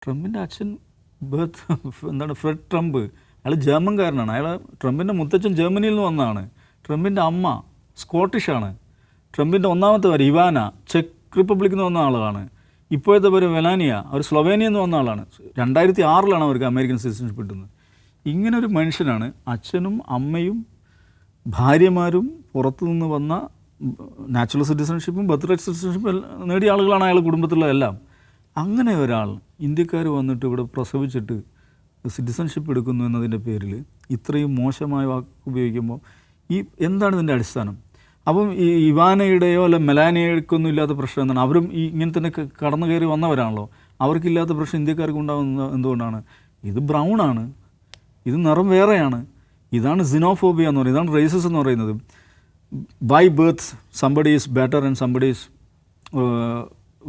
ട്രംപിൻ്റെ അച്ഛൻ എന്താണ് ഫ്രെഡ് ട്രംപ്, അയാൾ ജർമ്മൻകാരനാണ്. ട്രംപിൻ്റെ മുത്തച്ഛൻ ജർമ്മനിയിൽ നിന്ന് വന്നതാണ്. ട്രംപിൻ്റെ അമ്മ സ്കോട്ടിഷാണ്. ട്രംപിൻ്റെ ഒന്നാമത്തെ പേര് ഇവാന, ചെക്ക് റിപ്പബ്ലിക്കിൽ നിന്ന് വന്ന ആളാണ്. ഇപ്പോഴത്തെ പേര് മെലാനിയ, അവർ സ്ലൊവേനിയയിൽ നിന്ന് വന്ന ആളാണ്. 2006 അവർക്ക് അമേരിക്കൻ സിറ്റിസൺഷിപ്പ് കിട്ടുന്നത്. ഇങ്ങനെ ഒരു മനുഷ്യനാണ്. അച്ഛനും അമ്മയും ഭാര്യമാരും പുറത്തു നിന്ന് വന്ന നാച്ചുറൽ സിറ്റിസൺഷിപ്പും ബർത്ത് റൈറ്റ് സിറ്റിസൺഷിപ്പും നേടിയ ആളുകളാണ് അയാളുടെ കുടുംബത്തിലുള്ളതെല്ലാം. അങ്ങനെ ഒരാൾ ഇന്ത്യക്കാർ വന്നിട്ട് ഇവിടെ പ്രസവിച്ചിട്ട് സിറ്റിസൺഷിപ്പ് എടുക്കുന്നു എന്നതിൻ്റെ പേരിൽ ഇത്രയും മോശമായ വാക്ക് ഉപയോഗിക്കുമ്പോൾ എന്താണ് ഇതിൻ്റെ അടിസ്ഥാനം? അപ്പം ഈ ഇവാനയുടെയോ അല്ല മെലാനിയയ്ക്കൊന്നും ഇല്ലാത്ത പ്രശ്നം എന്താണ്? അവരും ഇങ്ങനെ തന്നെ കടന്നു കയറി വന്നവരാണല്ലോ. അവർക്കില്ലാത്ത പ്രശ്നം ഇന്ത്യക്കാർക്ക് ഉണ്ടാകുന്നത് എന്തുകൊണ്ടാണ്? ഇത് ബ്രൗൺ ആണ്, ഇത് നിറം വേറെയാണ്. ഇതാണ് സിനോഫോബിയ എന്ന് പറയുന്നത്, ഇതാണ് റേസിസം എന്ന് പറയുന്നത്. By birth somebody is better and somebody is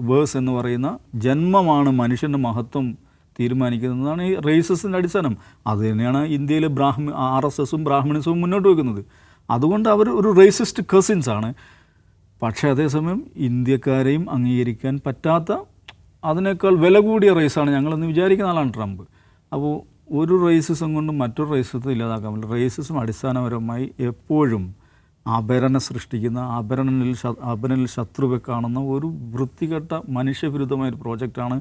worse എന്ന് പറയുന്ന ജന്മമാണ് മനുഷ്യൻ്റെ മഹത്വം തീരുമാനിക്കുന്നതാണ് ഈ റേസിസിൻ്റെ അടിസ്ഥാനം. അത് തന്നെയാണ് ഇന്ത്യയിലെ RSSും ബ്രാഹ്മണിസവും മുന്നോട്ട് വെക്കുന്നത്. അതുകൊണ്ട് അവർ ഒരു റേസിസ്റ്റ് കസിൻസാണ്. പക്ഷേ അതേസമയം ഇന്ത്യക്കാരെയും അംഗീകരിക്കാൻ പറ്റാത്ത അതിനേക്കാൾ വില കൂടിയ റേസാണ് ഞങ്ങളെന്ന് വിചാരിക്കുന്ന ആളാണ് ട്രംപ്. അപ്പോൾ ഒരു റേസിസം കൊണ്ടും മറ്റൊരു റേസിസത്തെ ഇല്ലാതാക്കാൻ പറ്റില്ല. റേസിസം അടിസ്ഥാനപരമായി എപ്പോഴും അപരനെ സൃഷ്ടിക്കുന്ന, അപരനിൽ ശത്രുവെ കാണുന്ന ഒരു വൃത്തികെട്ട മനുഷ്യവിരുദ്ധമായൊരു പ്രോജക്റ്റാണ്.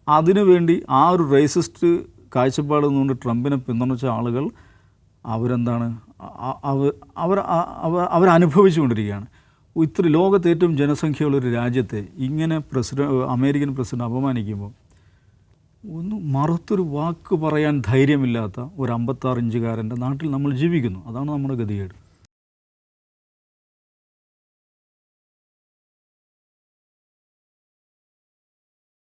അതിനുവേണ്ടി ആ ഒരു റേസിസ്റ്റ് കാഴ്ചപ്പാട് നിന്നുകൊണ്ട് ട്രംപിനെ പിന്തുണച്ച ആളുകൾ അവരെന്താണ് അവരനുഭവിച്ചു കൊണ്ടിരിക്കുകയാണ്. ഇത്ര ലോകത്തെ ഏറ്റവും ജനസംഖ്യയുള്ളൊരു രാജ്യത്തെ ഇങ്ങനെ അമേരിക്കൻ പ്രസിഡന്റ് അപമാനിക്കുമ്പോൾ ഒന്ന് മറുത്തൊരു വാക്ക് പറയാൻ ധൈര്യമില്ലാത്ത ഒരു 56 ഇഞ്ചുകാരൻ്റെ നാട്ടിൽ നമ്മൾ ജീവിക്കുന്നു. അതാണ് നമ്മുടെ ഗതികേട്.